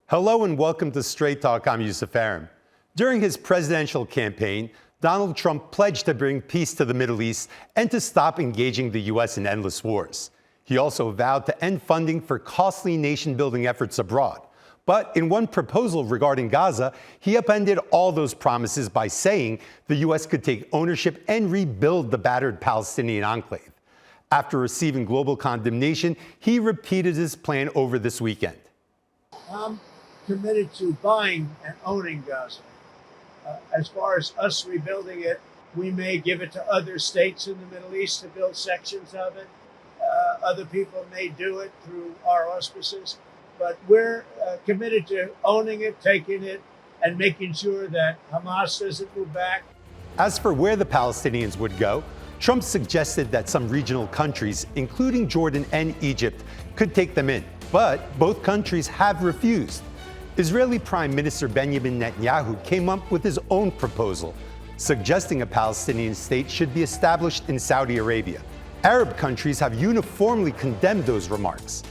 Hello and welcome to Straight Talk. I'm Yusuf Aram. During his presidential campaign, Donald Trump pledged to bring peace to the Middle East and to stop engaging the U.S. in endless wars. He also vowed to end funding for costly nation-building efforts abroad. But in one proposal regarding Gaza, he upended all those promises by saying the U.S. could take ownership and rebuild the battered Palestinian enclave. After receiving global condemnation, he repeated his plan over this weekend. I'm committed to buying and owning Gaza. As far as us rebuilding it, we may give it to other states in the Middle East to build sections of it. Other people may do it through our auspices. But we're committed to owning it, taking it, and making sure that Hamas doesn't move back. As for where the Palestinians would go, Trump suggested that some regional countries, including Jordan and Egypt, could take them in. But both countries have refused. Israeli Prime Minister Benjamin Netanyahu came up with his own proposal, suggesting a Palestinian state should be established in Saudi Arabia. Arab countries have uniformly condemned those remarks.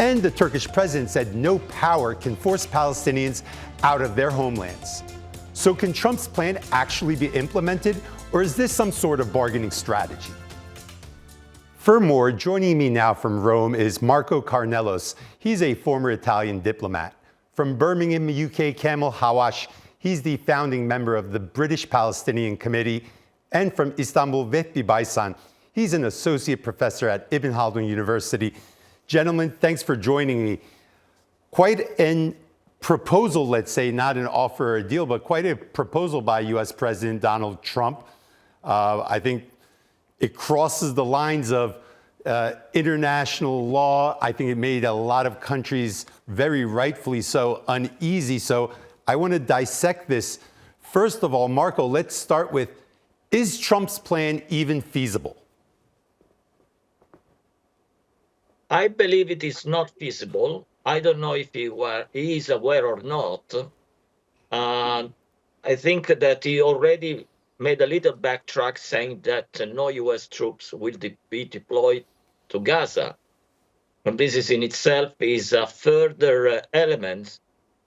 And the Turkish president said no power can force Palestinians out of their homelands. So can Trump's plan actually be implemented, or is this some sort of bargaining strategy? For more, joining me now from Rome is Marco Carnelos. He's a former Italian diplomat. From Birmingham, UK, Kamel Hawash. He's the founding member of the British Palestinian Committee. And from Istanbul, Vehbi Baysan. He's an associate professor at Ibn Khaldun University. Gentlemen, thanks for joining me. Quite a proposal, let's say, not an offer or a deal, but quite a proposal by U.S. President Donald Trump. I think it crosses the lines of international law. I think it made a lot of countries, very rightfully so, uneasy. So I want to dissect this. First of all, Marco, let's start with, is Trump's plan even feasible? I believe it is not feasible. I don't know if he is aware or not. I think that he already made a little backtrack saying that no U.S. troops will be deployed to Gaza. And this is in itself is a further element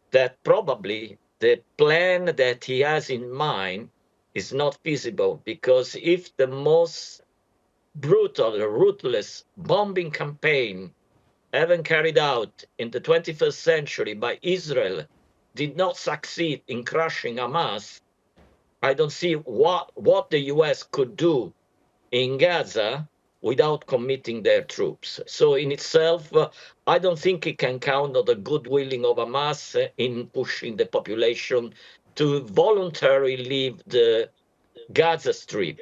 that probably the plan that he has in mind is not feasible, because if the most brutal, ruthless bombing campaign ever carried out in the 21st century by Israel did not succeed in crushing Hamas, I don't see what the U.S. could do in Gaza without committing their troops. So in itself, I don't think it can count on the goodwilling of Hamas in pushing the population to voluntarily leave the Gaza Strip.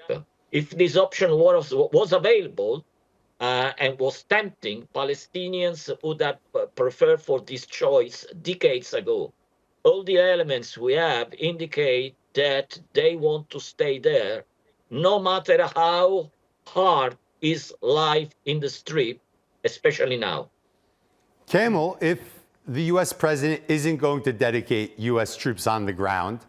If this option was available and was tempting, Palestinians would have preferred for this choice decades ago. All the elements we have indicate that they want to stay there, no matter how hard is life in the Strip, especially now. Kamel, if the U.S. president isn't going to dedicate U.S. troops on the ground,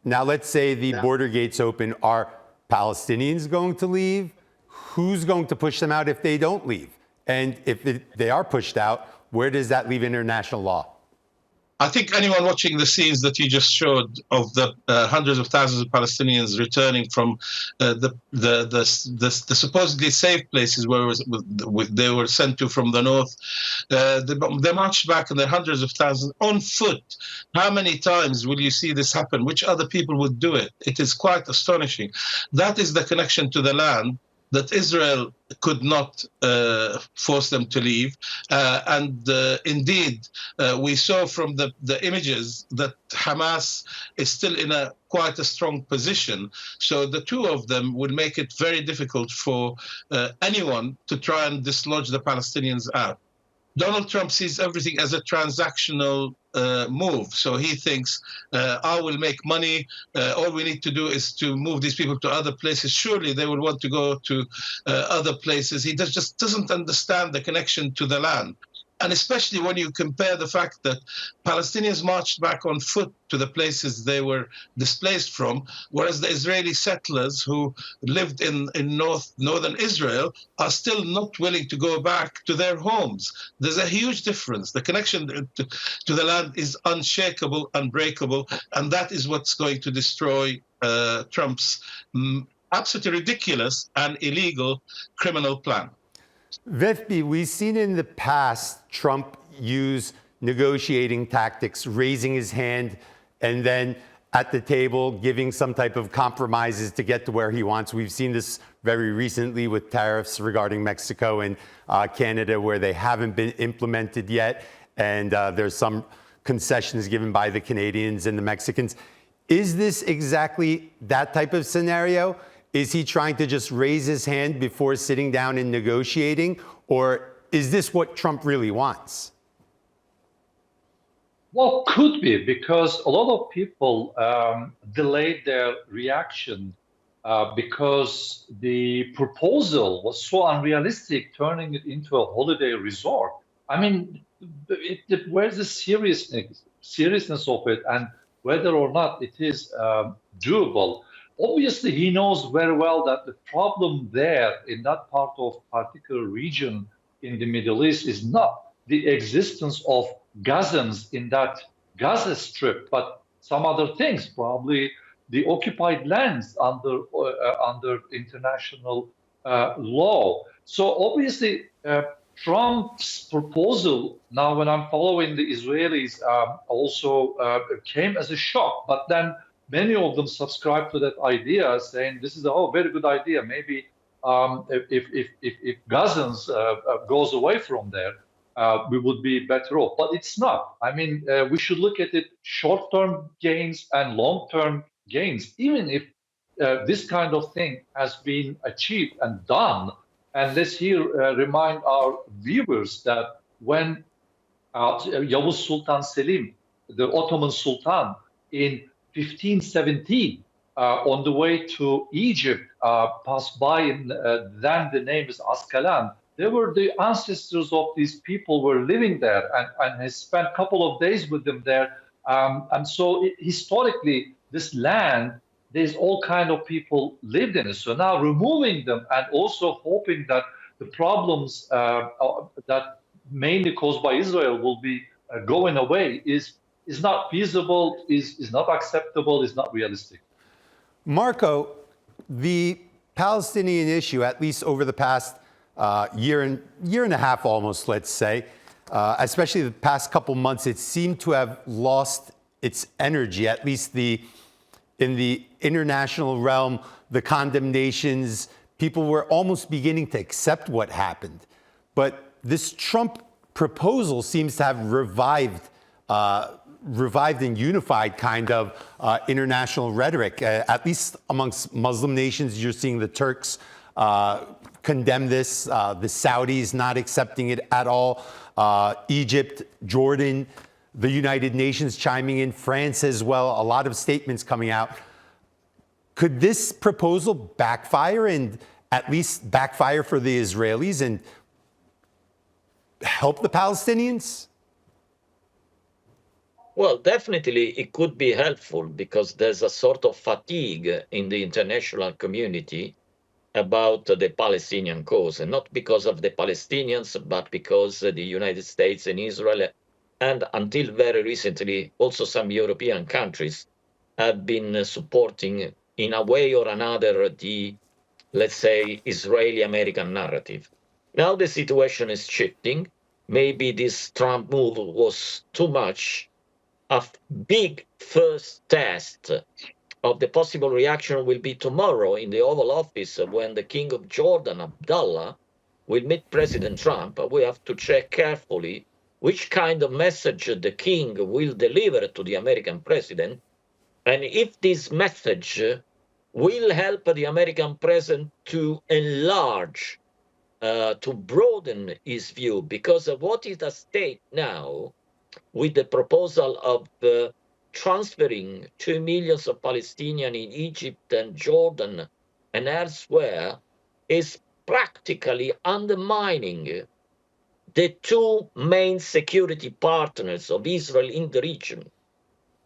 now let's say the border gates open, are Palestinians going to leave? Who's going to push them out if they don't leave? And if they are pushed out, where does that leave international law? I think anyone watching the scenes that you just showed of the hundreds of thousands of Palestinians returning from the supposedly safe places where they were sent to from the north, they marched back and they're hundreds of thousands on foot. How many times will you see this happen? Which other people would do it? It is quite astonishing. That is the connection to the land that Israel could not force them to leave. Indeed, we saw from the images that Hamas is still in quite a strong position. So the two of them would make it very difficult for anyone to try and dislodge the Palestinians out. Donald Trump sees everything as a transactional move. So he thinks, I will make money. All we need to do is to move these people to other places. Surely they will want to go to other places. He just doesn't understand the connection to the land. And especially when you compare the fact that Palestinians marched back on foot to the places they were displaced from, whereas the Israeli settlers who lived in northern Israel are still not willing to go back to their homes. There's a huge difference. The connection to the land is unshakable, unbreakable, and that is what's going to destroy Trump's absolutely ridiculous and illegal criminal plan. Vethbi, we've seen in the past Trump use negotiating tactics, raising his hand, and then at the table giving some type of compromises to get to where he wants. We've seen this very recently with tariffs regarding Mexico and Canada, where they haven't been implemented yet, and there's some concessions given by the Canadians and the Mexicans. Is this exactly that type of scenario? Is he trying to just raise his hand before sitting down and negotiating? Or is this what Trump really wants? Well, could be, because a lot of people delayed their reaction because the proposal was so unrealistic, turning it into a holiday resort. I mean, where's the seriousness of it, and whether or not it is doable? Obviously, he knows very well that the problem there in that part of particular region in the Middle East is not the existence of Gazans in that Gaza Strip, but some other things, probably the occupied lands under international law. So obviously, Trump's proposal, now when I'm following the Israelis, also came as a shock, but then many of them subscribe to that idea, saying this is a very good idea. Maybe if Gazans goes away from there, we would be better off. But it's not. I mean, we should look at it short-term gains and long-term gains, even if this kind of thing has been achieved and done. And let's here remind our viewers that when Yavuz Sultan Selim, the Ottoman Sultan, in 1517, on the way to Egypt, passed by, and then the name is Ascalon. They were the ancestors of these people were living there, and has spent a couple of days with them there. And so historically, this land, there's all kind of people lived in it. So now removing them and also hoping that the problems that mainly caused by Israel will be going away is not feasible, is not acceptable, is not realistic. Marco, the Palestinian issue, at least over the past year and a half almost, let's say, especially the past couple months, it seemed to have lost its energy, at least in the international realm, the condemnations. People were almost beginning to accept what happened. But this Trump proposal seems to have revived and unified kind of international rhetoric. At least amongst Muslim nations, you're seeing the Turks condemn this, the Saudis not accepting it at all, Egypt, Jordan, the United Nations chiming in, France as well, a lot of statements coming out. Could this proposal backfire, and at least backfire for the Israelis and help the Palestinians? Well, definitely it could be helpful, because there's a sort of fatigue in the international community about the Palestinian cause, and not because of the Palestinians, but because the United States and Israel, and until very recently, also some European countries have been supporting in a way or another the, let's say, Israeli-American narrative. Now the situation is shifting. Maybe this Trump move was too much. A big first test of the possible reaction will be tomorrow in the Oval Office, when the King of Jordan, Abdullah, will meet President Trump. We have to check carefully which kind of message the king will deliver to the American president, and if this message will help the American president to enlarge, to broaden his view, because of what is at stake now with the proposal of transferring 2 million of Palestinians in Egypt and Jordan and elsewhere, is practically undermining the two main security partners of Israel in the region.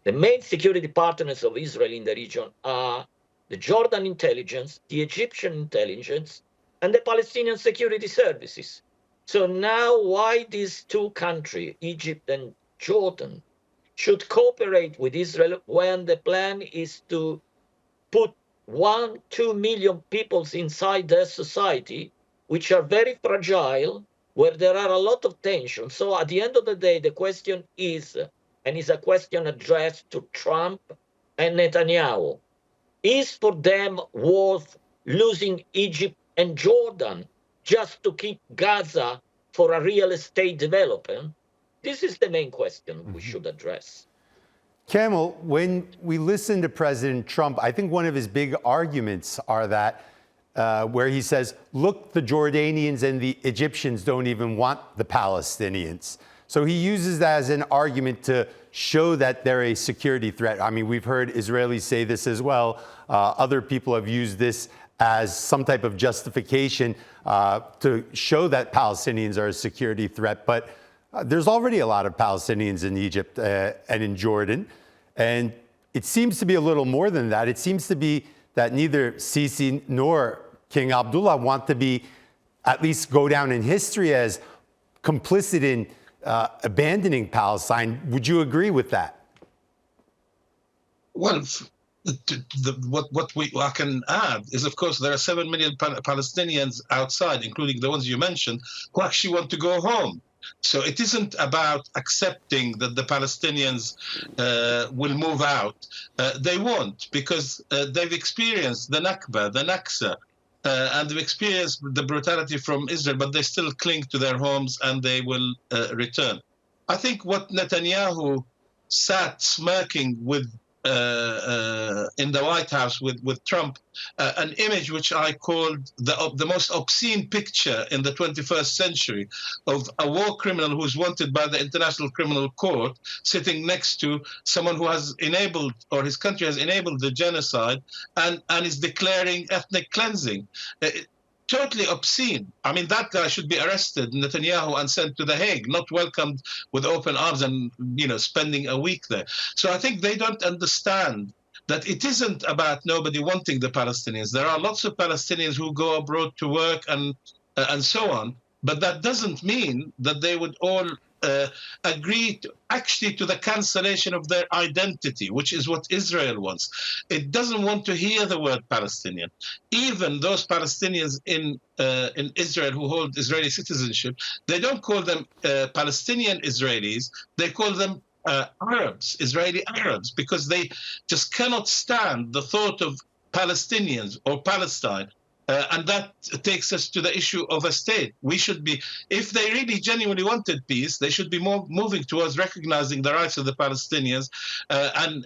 The main security partners of Israel in the region are the Jordan intelligence, the Egyptian intelligence, and the Palestinian security services. So now why these two countries, Egypt and Jordan, should cooperate with Israel when the plan is to put 1-2 million people inside their society, which are very fragile, where there are a lot of tension. So at the end of the day, the question is, and is a question addressed to Trump and Netanyahu, is for them worth losing Egypt and Jordan just to keep Gaza for a real estate development? This is the main question we should address. Kamel, when we listen to President Trump, I think one of his big arguments are that where he says, look, the Jordanians and the Egyptians don't even want the Palestinians. So he uses that as an argument to show that they're a security threat. I mean, we've heard Israelis say this as well. Other people have used this as some type of justification to show that Palestinians are a security threat. But there's already a lot of Palestinians in Egypt and in Jordan. And it seems to be a little more than that. It seems to be that neither Sisi nor King Abdullah want to be, at least go down in history as complicit in abandoning Palestine. Would you agree with that? Well, what I can add is, of course, there are 7 million Palestinians outside, including the ones you mentioned, who actually want to go home. So it isn't about accepting that the Palestinians will move out. They won't, because they've experienced the Nakba, the Naksa, and they've experienced the brutality from Israel, but they still cling to their homes and they will return. I think what Netanyahu sat smirking with in the White House with Trump, an image which I called the most obscene picture in the 21st century, of a war criminal who's wanted by the International Criminal Court sitting next to someone who has enabled, or his country has enabled, the genocide and is declaring ethnic cleansing. Totally obscene. I mean, that guy should be arrested, Netanyahu, and sent to The Hague, not welcomed with open arms and, spending a week there. So I think they don't understand that it isn't about nobody wanting the Palestinians. There are lots of Palestinians who go abroad to work and so on, but that doesn't mean that they would all agree to the cancellation of their identity, which is what Israel wants. It doesn't want to hear the word Palestinian. Even those Palestinians in Israel who hold Israeli citizenship, they don't call them Palestinian Israelis. They call them Arabs, Israeli Arabs, because they just cannot stand the thought of Palestinians or Palestine. And that takes us to the issue of a state. We should be, if they really genuinely wanted peace, they should be more moving towards recognizing the rights of the Palestinians, and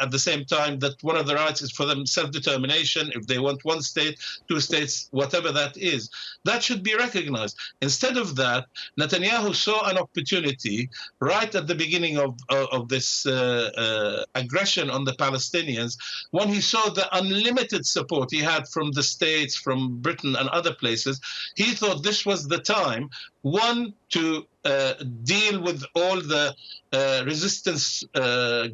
at the same time that one of the rights is for them self-determination. If they want one state, two states, whatever that is, that should be recognized. Instead of that, Netanyahu saw an opportunity right at the beginning of this aggression on the Palestinians, when he saw the unlimited support he had from the states, from Britain and other places. He thought this was the time, one, to deal with all the resistance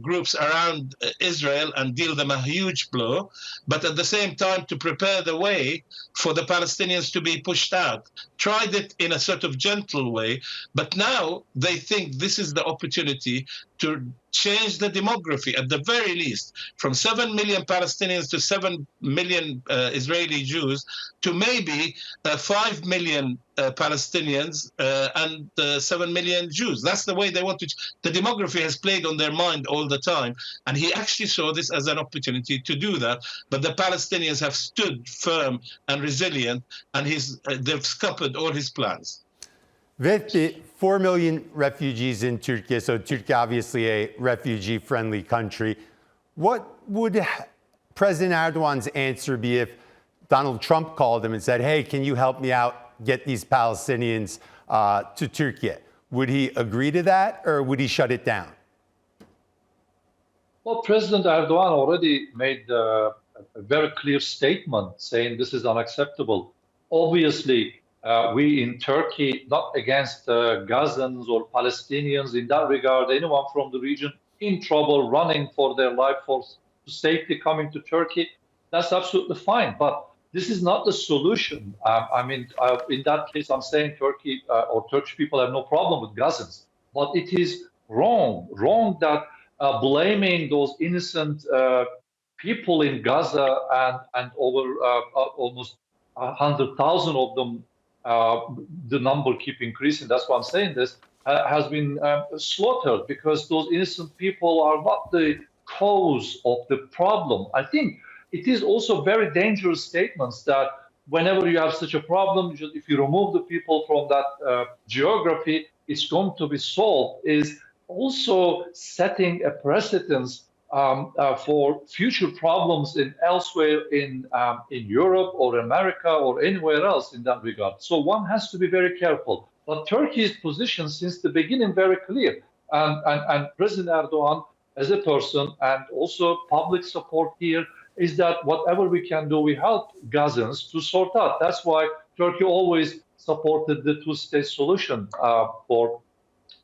groups around Israel and deal them a huge blow, but at the same time to prepare the way for the Palestinians to be pushed out. Tried it in a sort of gentle way, but now they think this is the opportunity to change the demography, at the very least, from 7 million Palestinians to 7 million Israeli Jews, to maybe 5 million Palestinians and 7 million Jews. That's the way they want to. The demography has played on their mind all the time, and he actually saw this as an opportunity to do that. But the Palestinians have stood firm and resilient, and they've scuppered all his plans. With the 4 million refugees in Turkey, so Turkey obviously a refugee-friendly country, what would President Erdogan's answer be if Donald Trump called him and said, hey, can you help me out, get these Palestinians to Turkey? Would he agree to that, or would he shut it down? Well, President Erdogan already made a very clear statement saying this is unacceptable. Obviously, we in Turkey, not against Gazans or Palestinians in that regard, anyone from the region in trouble, running for their life, for safety, coming to Turkey, that's absolutely fine. But this is not the solution. In that case, I'm saying Turkey or Turkish people have no problem with Gazans. But it is wrong that blaming those innocent people in Gaza and over almost 100,000 of them, the number keep increasing. That's why I'm saying this has been slaughtered, because those innocent people are not the cause of the problem. I think it is also very dangerous statements that whenever you have such a problem, if you remove the people from that geography, it's going to be solved, is also setting a precedence for future problems elsewhere in Europe or America or anywhere else in that regard. So one has to be very careful. But Turkey's position since the beginning very clear, and President Erdogan as a person and also public support here is that whatever we can do, we help Gazans to sort out. That's why Turkey always supported the two-state solution for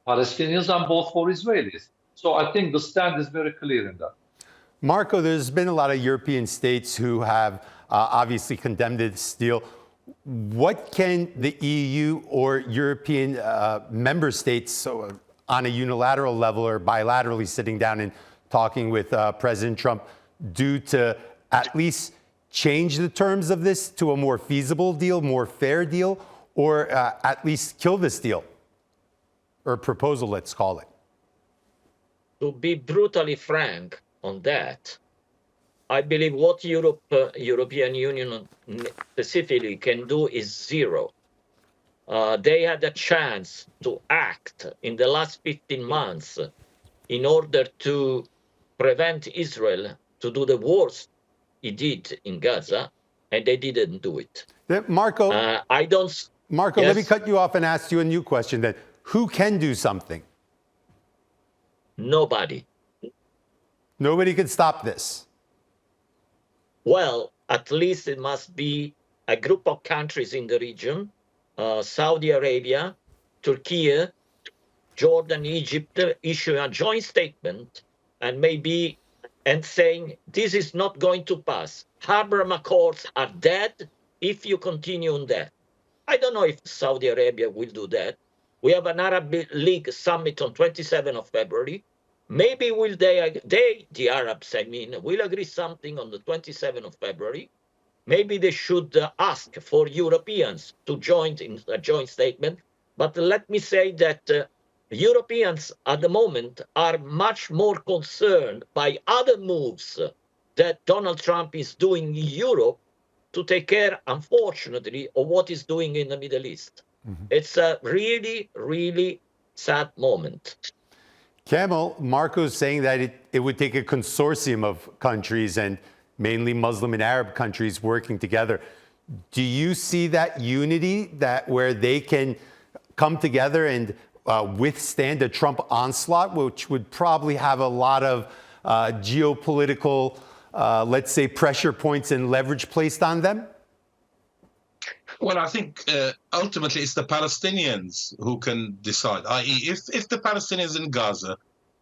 Palestinians and both for Israelis. So I think the stand is very clear in that. Marco, there's been a lot of European states who have obviously condemned this deal. What can the EU or European member states, on a unilateral level or bilaterally sitting down and talking with President Trump, do to at least change the terms of this to a more feasible deal, more fair deal, or at least kill this deal? Or proposal, let's call it. To be brutally frank on that, I believe what European Union specifically can do is zero. They had a chance to act in the last 15 months in order to prevent Israel to do the worst it did in Gaza, and they didn't do it. Marco, Marco, yes? Let me cut you off and ask you a new question then. Who can do something? Nobody. Nobody can stop this. Well, at least it must be a group of countries in the region, Saudi Arabia, Turkey, Jordan, Egypt, issue a joint statement and saying this is not going to pass. Abraham Accords are dead if you continue on that. I don't know if Saudi Arabia will do that. We have an Arab League summit on 27th of February. Maybe the Arabs, will agree something on the 27th of February. Maybe they should ask for Europeans to join in a joint statement. But let me say that Europeans at the moment are much more concerned by other moves that Donald Trump is doing in Europe to take care, unfortunately, of what he's doing in the Middle East. Mm-hmm. It's a really, really sad moment. Kemal, Marco's saying that it would take a consortium of countries and mainly Muslim and Arab countries working together. Do you see that unity where they can come together and withstand a Trump onslaught, which would probably have a lot of geopolitical, let's say, pressure points and leverage placed on them? Well, I think ultimately it's the Palestinians who can decide, i.e. if the Palestinians in Gaza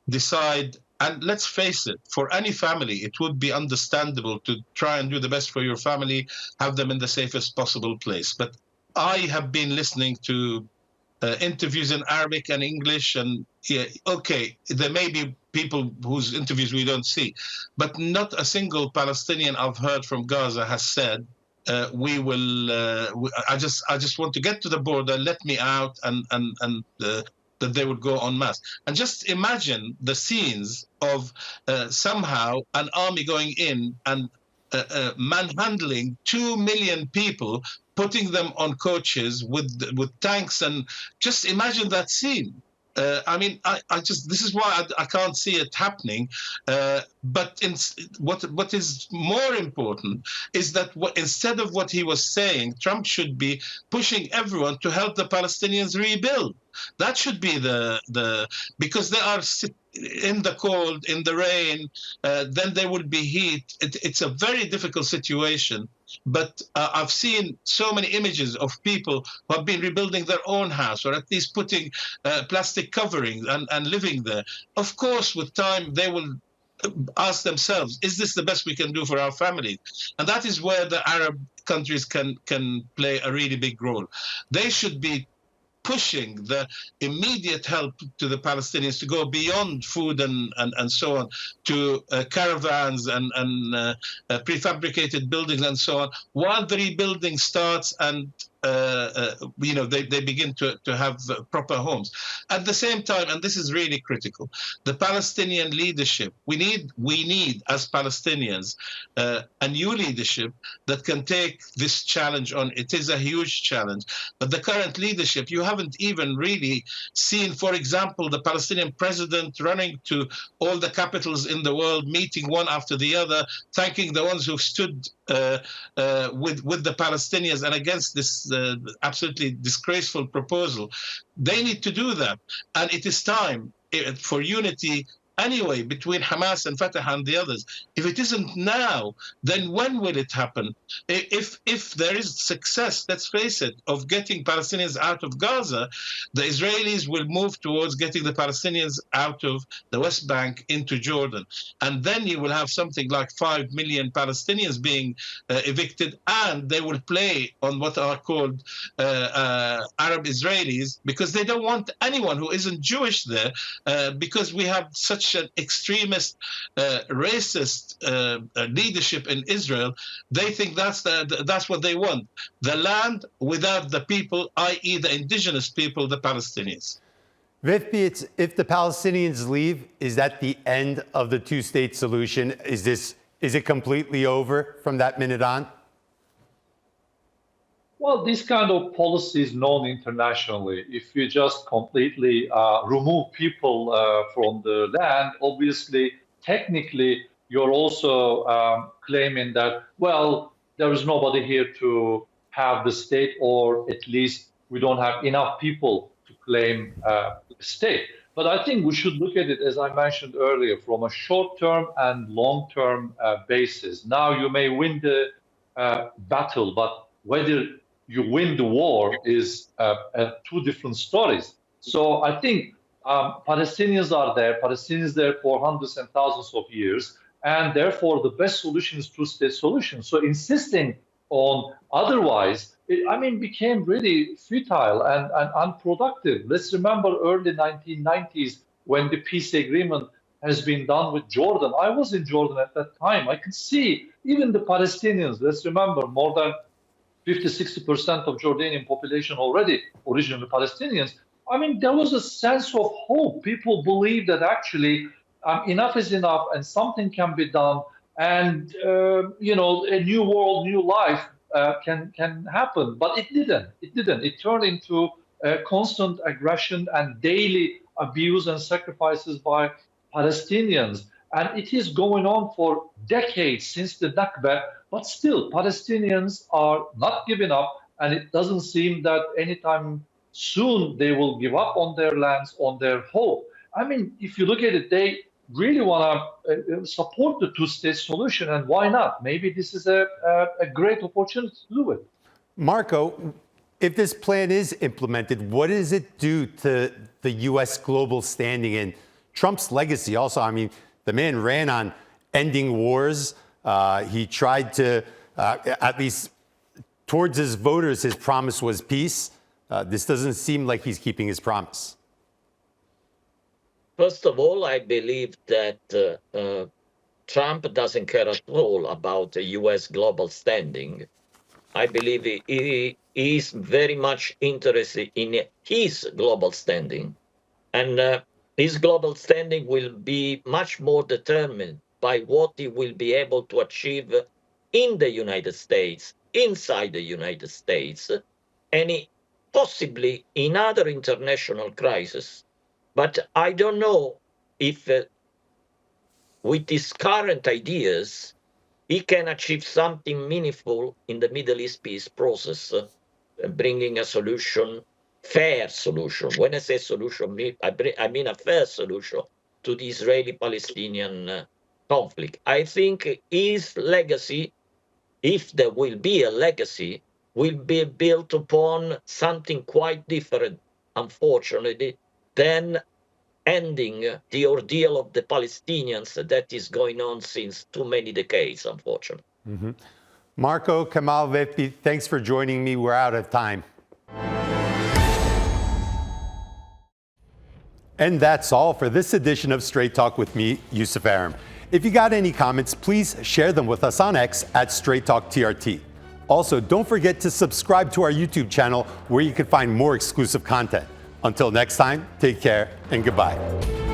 decide, and let's face it, for any family, it would be understandable to try and do the best for your family, have them in the safest possible place. But I have been listening to interviews in Arabic and English, and okay, there may be people whose interviews we don't see, but not a single Palestinian I've heard from Gaza has said, I just want to get to the border, let me out, and that they would go en masse. And just imagine the scenes of somehow an army going in and manhandling 2 million people, putting them on coaches with tanks, and just imagine that scene. This is why I can't see it happening. But what is more important is that instead of what he was saying, Trump should be pushing everyone to help the Palestinians rebuild. That should be because they are in the cold, in the rain, then there will be heat. It's a very difficult situation. But I've seen so many images of people who have been rebuilding their own house, or at least putting plastic coverings and living there. Of course, with time, they will ask themselves, is this the best we can do for our families? And that is where the Arab countries can play a really big role. They should be pushing the immediate help to the Palestinians to go beyond food and so on, to caravans and prefabricated buildings and so on, while the rebuilding starts and they begin to have proper homes. At the same time, and this is really critical, the Palestinian leadership, we need as Palestinians a new leadership that can take this challenge on. It is a huge challenge, but the current leadership, you haven't even really seen, for example, the Palestinian president running to all the capitals in the world, meeting one after the other, thanking the ones who stood with the Palestinians and against this absolutely disgraceful proposal. They need to do that. And it is time for unity anyway between Hamas and Fatah and the others. If it isn't now, then when will it happen? If there is success, let's face it, of getting Palestinians out of Gaza, the Israelis will move towards getting the Palestinians out of the West Bank into Jordan. And then you will have something like 5 million Palestinians being evicted, and they will play on what are called Arab Israelis, because they don't want anyone who isn't Jewish there, because we have such an extremist, racist leadership in Israel. They think that's what they want: the land without the people, i.e., the indigenous people, the Palestinians. Vivpi, if the Palestinians leave, is that the end of the two-state solution? Is it completely over from that minute on? Well, this kind of policy is known internationally. If you just completely remove people from the land, obviously, technically, you're also claiming that, well, there is nobody here to have the state, or at least we don't have enough people to claim the state. But I think we should look at it, as I mentioned earlier, from a short-term and long-term basis. Now, you may win the battle, but whether you win the war is two different stories. So I think Palestinians are there for hundreds and thousands of years, and therefore the best solution is two-state solution. So insisting on otherwise, became really futile and unproductive. Let's remember early 1990s when the peace agreement has been done with Jordan. I was in Jordan at that time. I could see even the Palestinians, let's remember, more than 50-60% of Jordanian population already originally Palestinians. There was a sense of hope. People believed that actually enough is enough and something can be done, and a new world, new life can happen. But it didn't. It turned into constant aggression and daily abuse and sacrifices by Palestinians. And it is going on for decades since the Nakba, but still Palestinians are not giving up, and it doesn't seem that anytime soon they will give up on their lands, on their hope. If you look at it, they really want to support the two-state solution, and why not? Maybe this is a great opportunity to do it. Marco, if this plan is implemented, what does it do to the U.S. global standing and Trump's legacy? Also, the man ran on ending wars. He tried to, at least towards his voters, his promise was peace. This doesn't seem like he's keeping his promise. First of all, I believe that Trump doesn't care at all about the U.S. global standing. I believe he is very much interested in his global standing. And his global standing will be much more determined by what he will be able to achieve in the United States, inside the United States, and possibly in other international crises. But I don't know if with his current ideas, he can achieve something meaningful in the Middle East peace process, bringing a solution, fair solution. When I say solution, I mean a fair solution to the Israeli-Palestinian conflict. I think his legacy if there will be a legacy, will be built upon something quite different, unfortunately, than ending the ordeal of the Palestinians that is going on since too many decades, unfortunately. Mm-hmm. Marco Kamal-Vehbi, thanks for joining me. We're out of time. And that's all for this edition of Straight Talk with me, Yusuf Aram. If you got any comments, please share them with us on X at Straight Talk TRT. Also, don't forget to subscribe to our YouTube channel where you can find more exclusive content. Until next time, take care and goodbye.